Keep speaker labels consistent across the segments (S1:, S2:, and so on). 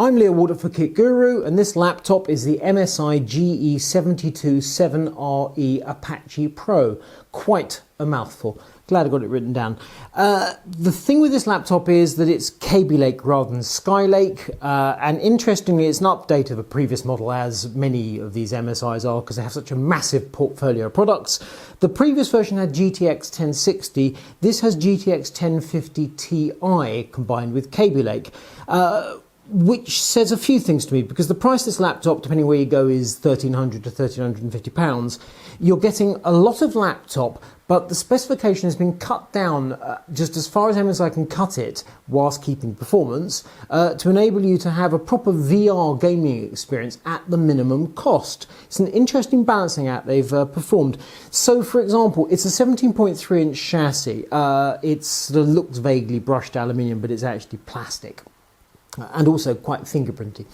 S1: I'm Leo Warder for Kit Guru, and this laptop is the MSI GE72 7RE Apache Pro. Quite a mouthful. Glad I got it written down. The thing with this laptop is that it's Kaby Lake rather than Skylake, and interestingly it's an update of a previous model, as many of these MSIs are, because they have such a massive portfolio of products. The previous version had GTX 1060, this has GTX 1050 Ti combined with Kaby Lake. Which says a few things to me, because the price of this laptop, depending where you go, is £1,300 to £1,350. You're getting a lot of laptop, but the specification has been cut down just as far as MSI can cut it, whilst keeping performance, to enable you to have a proper VR gaming experience at the minimum cost. It's an interesting balancing act they've performed. So, for example, it's a 17.3-inch chassis. It sort of looks vaguely brushed aluminium, but it's actually plastic. And also quite fingerprinty.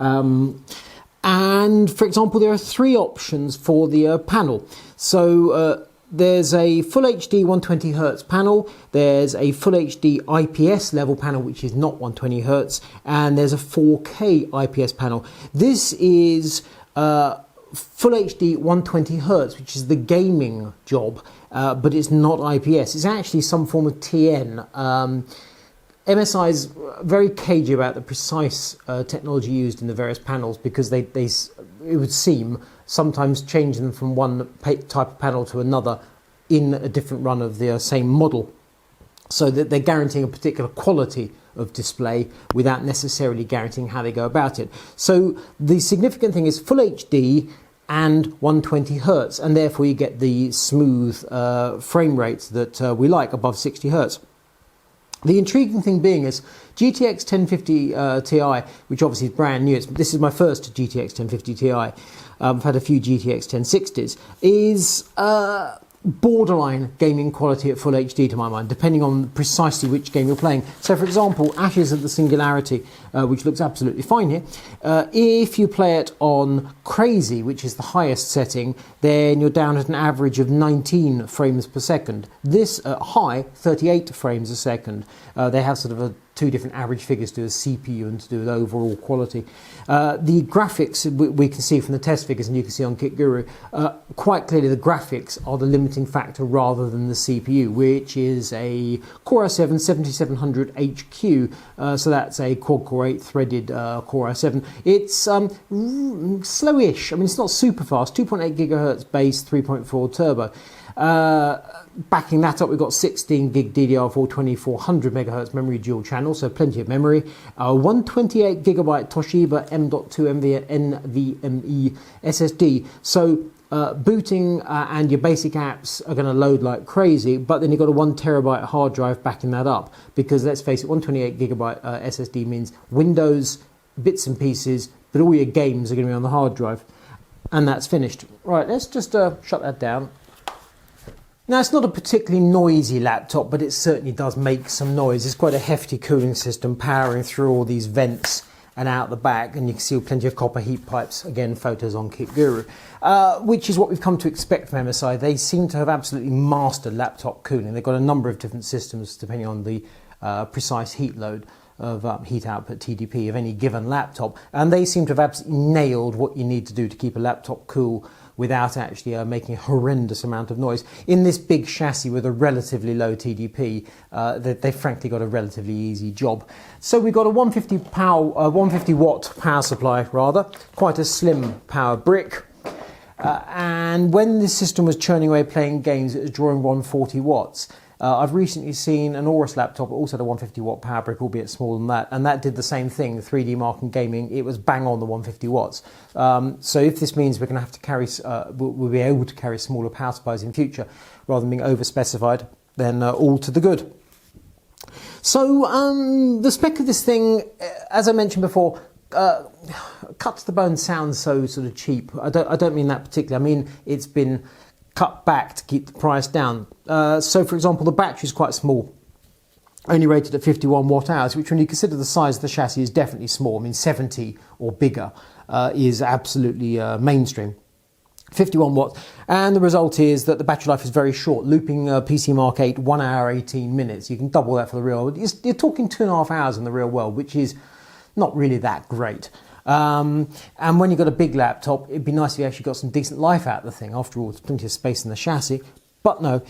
S1: And for example, there are three options for the panel. So there's a Full HD 120Hz panel, there's a Full HD IPS level panel, which is not 120Hz, and there's a 4K IPS panel. This is Full HD 120Hz, which is the gaming job, but it's not IPS. It's actually some form of TN. MSI is very cagey about the precise technology used in the various panels, because it would seem, sometimes change them from one type of panel to another in a different run of the same model, so that they're guaranteeing a particular quality of display without necessarily guaranteeing how they go about it. So the significant thing is Full HD and 120Hz, and therefore you get the smooth frame rates that we like, above 60 Hz. The intriguing thing being is GTX 1050 Ti, which obviously is brand new, this is my first GTX 1050 Ti, I've had a few GTX 1060s, is borderline gaming quality at Full HD to my mind, depending on precisely which game you're playing. So for example, Ashes of the Singularity, which looks absolutely fine here, if you play it on Crazy, which is the highest setting, then you're down at an average of 19 frames per second. This at high, 38 frames a second. They have sort of two different average figures to do with CPU and to do with overall quality. The graphics, we can see from the test figures, and you can see on Kit Guru, quite clearly the graphics are the limiting factor rather than the CPU, which is a Core i7 7700HQ, so that's a quad-core 8-threaded Core i7. It's slowish, I mean it's not super fast, 2.8 GHz base, 3.4 turbo. Backing that up, we've got 16 gig DDR4 2400 MHz memory dual channel, so plenty of memory. 128 gigabyte Toshiba M.2 NVMe SSD. So booting and your basic apps are going to load like crazy, but then you've got a 1 terabyte hard drive backing that up, because let's face it, 128 gigabyte SSD means Windows, bits and pieces, but all your games are going to be on the hard drive. And that's finished. Right, let's just shut that down. Now, it's not a particularly noisy laptop, but it certainly does make some noise. It's quite a hefty cooling system powering through all these vents and out the back, and you can see plenty of copper heat pipes. Again, photos on Kit Guru, which is what we've come to expect from MSI. They seem to have absolutely mastered laptop cooling. They've got a number of different systems depending on the precise heat load of heat output TDP of any given laptop, and they seem to have absolutely nailed what you need to do to keep a laptop cool without actually making a horrendous amount of noise. In this big chassis with a relatively low TDP, they've frankly got a relatively easy job. So we've got a 150 watt power supply, quite a slim power brick. And when this system was churning away playing games, it was drawing 140 watts. I've recently seen an Aorus laptop that also had a 150 watt power brick, albeit smaller than that, and that did the same thing, 3D Mark and Gaming. It was bang on the 150 watts. So if this means we're going to have to carry, we'll be able to carry smaller power supplies in future, rather than being over-specified, then all to the good. So the spec of this thing, as I mentioned before, cut to the bone sounds so sort of cheap. I don't mean that particularly. I mean it's been cut back to keep the price down. So for example, the battery is quite small, only rated at 51 watt hours, which when you consider the size of the chassis is definitely small. I mean 70 or bigger is absolutely mainstream. 51 watts, and the result is that the battery life is very short. Looping PC Mark 8, 1 hour 18 minutes. You can double that for the real world. You're talking 2.5 hours in the real world, which is not really that great. And when you've got a big laptop, it'd be nice if you actually got some decent life out of the thing. After all, there's plenty of space in the chassis. But no.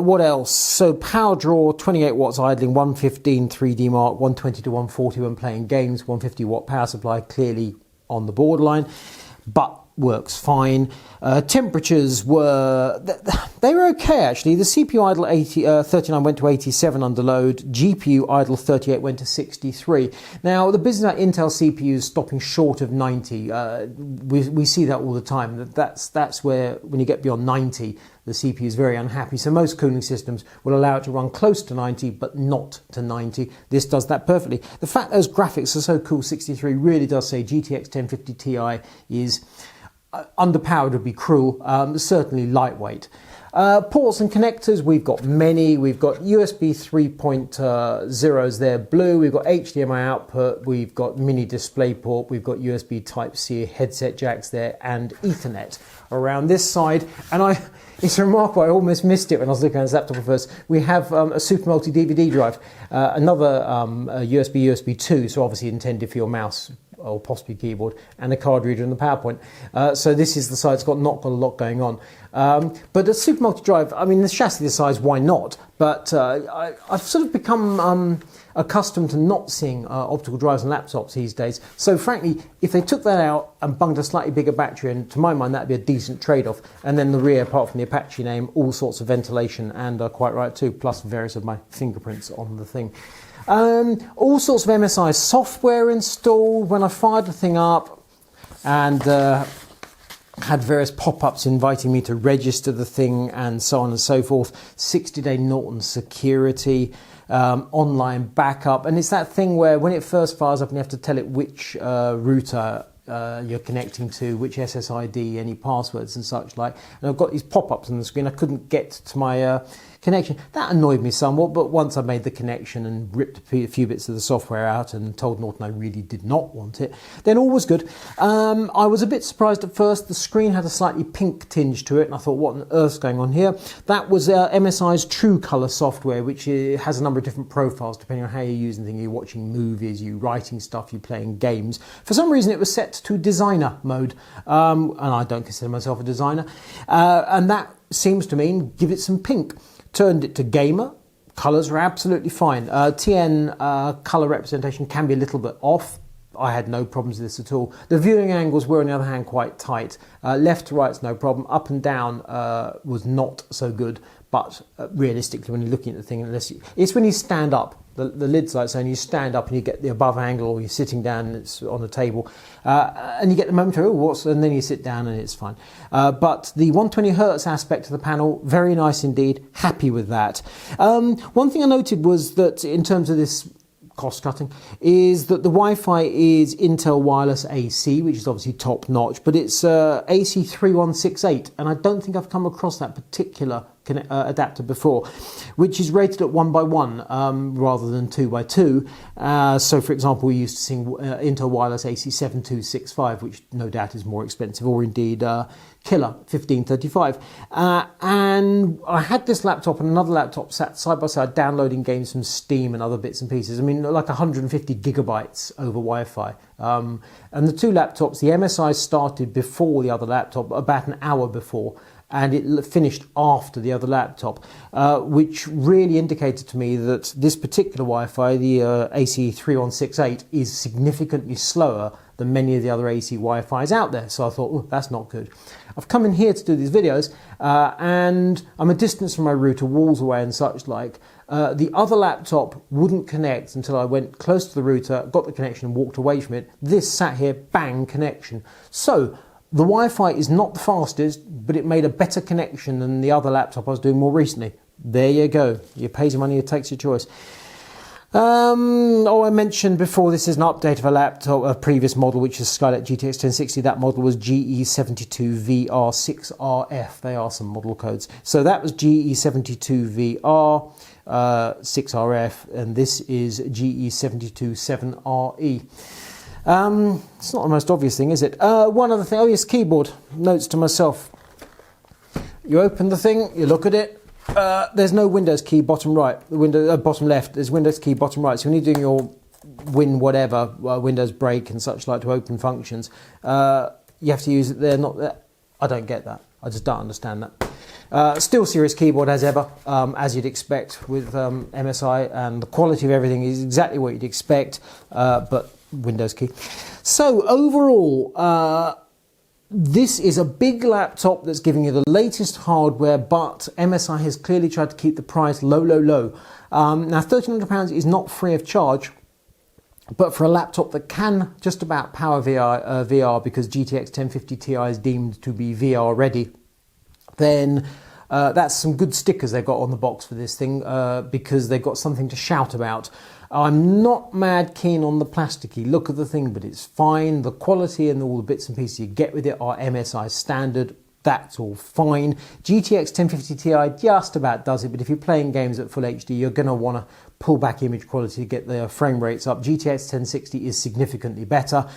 S1: What else? So power draw, 28 watts idling, 115 3D mark, 120 to 140 when playing games, 150 watt power supply, clearly on the borderline, but works fine. Temperatures they were okay actually. The CPU idle 39 went to 87 under load. GPU idle 38 went to 63. Now the business about Intel CPUs stopping short of 90, we see that all the time. That's where when you get beyond 90, the CPU is very unhappy. So most cooling systems will allow it to run close to 90, but not to 90. This does that perfectly. The fact those graphics are so cool, 63, really does say GTX 1050 Ti is underpowered would be cruel, certainly lightweight. Ports and connectors, we've got many. We've got USB 3.0s there, blue. We've got HDMI output. We've got mini display port. We've got USB Type-C headset jacks there and Ethernet around this side. And it's remarkable, I almost missed it when I was looking at this laptop at first. We have a Super Multi DVD drive, another USB 2, so obviously intended for your mouse or possibly keyboard, and a card reader and the PowerPoint. So this is the side that's not got a lot going on. But a Super Multi drive, I mean, the chassis this size, why not? But I've sort of become accustomed to not seeing optical drives on laptops these days. So frankly, if they took that out and bunged a slightly bigger battery in, to my mind, that'd be a decent trade-off. And then the rear, apart from the Apache name, all sorts of ventilation, and quite right too, plus various of my fingerprints on the thing. All sorts of MSI software installed when I fired the thing up, and had various pop-ups inviting me to register the thing and so on and so forth. 60-day Norton security, online backup, and it's that thing where when it first fires up and you have to tell it which router you're connecting to, which SSID, any passwords and such like. And I've got these pop-ups on the screen. I couldn't get to my connection. That annoyed me somewhat, but once I made the connection and ripped a few bits of the software out and told Norton I really did not want it, then all was good. I was a bit surprised at first. The screen had a slightly pink tinge to it, and I thought, what on earth's going on here? That was MSI's True Color software, which has a number of different profiles depending on how you're using things. You're watching movies, you're writing stuff, you're playing games. For some reason, it was set to designer mode, and I don't consider myself a designer, and that seems to mean give it some pink. Turned it to gamer. Colours are absolutely fine. TN colour representation can be a little bit off. I had no problems with this at all. The viewing angles were, on the other hand, quite tight. Left to right's no problem. Up and down was not so good. But realistically, when you're looking at the thing, it's when you stand up. The lid's like so, and you stand up and you get the above angle, or you're sitting down and it's on a table, and you get the momentary, and then you sit down and it's fine. But the 120 Hertz aspect of the panel, very nice indeed. Happy with that. One thing I noted was that in terms of this cost cutting is that the Wi-Fi is Intel wireless AC, which is obviously top notch, but it's AC 3168, and I don't think I've come across that particular adapter before, which is rated at 1x1 rather than 2x2. So for example, we used to sing Intel wireless AC 7265, which no doubt is more expensive, or indeed Killer 1535. And I had this laptop and another laptop sat side by side downloading games from Steam and other bits and pieces. I mean, like 150 gigabytes over Wi-Fi. And the two laptops, the MSI started before the other laptop, about an hour before, and it finished after the other laptop, which really indicated to me that this particular Wi-Fi, the AC 3168, is significantly slower than many of the other AC Wi-Fis out there. So I thought, oh, that's not good. I've come in here to do these videos, and I'm a distance from my router, walls away and such like. The other laptop wouldn't connect until I went close to the router, got the connection and walked away from it. This sat here, bang, connection. So the Wi-Fi is not the fastest, but it made a better connection than the other laptop I was doing more recently. There you go. You pay your money, it takes your choice. I mentioned before, this is an update of a laptop, a previous model, which is Skylake GTX 1060. That model was GE72 7RE. They are some model codes. So that was GE72 6RF, and this is GE72 7RE. It's not the most obvious thing, is it? One other thing, oh yes, keyboard. Notes to myself. You open the thing, you look at it. There's no Windows key bottom right, the window bottom left. There's Windows key bottom right. So when you're doing your win whatever, Windows break and such like to open functions. You have to use it there, not there. I don't get that. I just don't understand that. Still serious keyboard as ever, as you'd expect with MSI, and the quality of everything is exactly what you'd expect, but Windows key. So overall, this is a big laptop that's giving you the latest hardware, but MSI has clearly tried to keep the price low, low, low. Now £1,300 is not free of charge, but for a laptop that can just about power VR because GTX 1050 Ti is deemed to be VR ready, then that's some good stickers they've got on the box for this thing, because they've got something to shout about. I'm not mad keen on the plasticky look of the thing, but it's fine. The quality and all the bits and pieces you get with it are MSI standard. That's all fine. GTX 1050 Ti just about does it, but if you're playing games at full HD, you're going to want to pull back image quality to get the frame rates up. GTX 1060 is significantly better.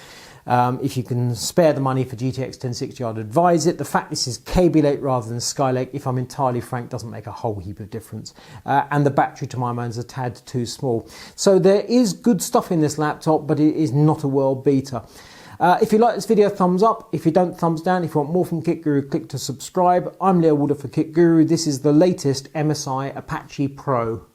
S1: If you can spare the money for GTX 1060, I'd advise it. The fact this is Kaby Lake rather than Skylake, if I'm entirely frank, doesn't make a whole heap of difference. And the battery, to my mind, is a tad too small. So there is good stuff in this laptop, but it is not a world beater. If you like this video, thumbs up. If you don't, thumbs down. If you want more from Kit Guru, click to subscribe. I'm Leo Walder for Kit Guru. This is the latest MSI Apache Pro.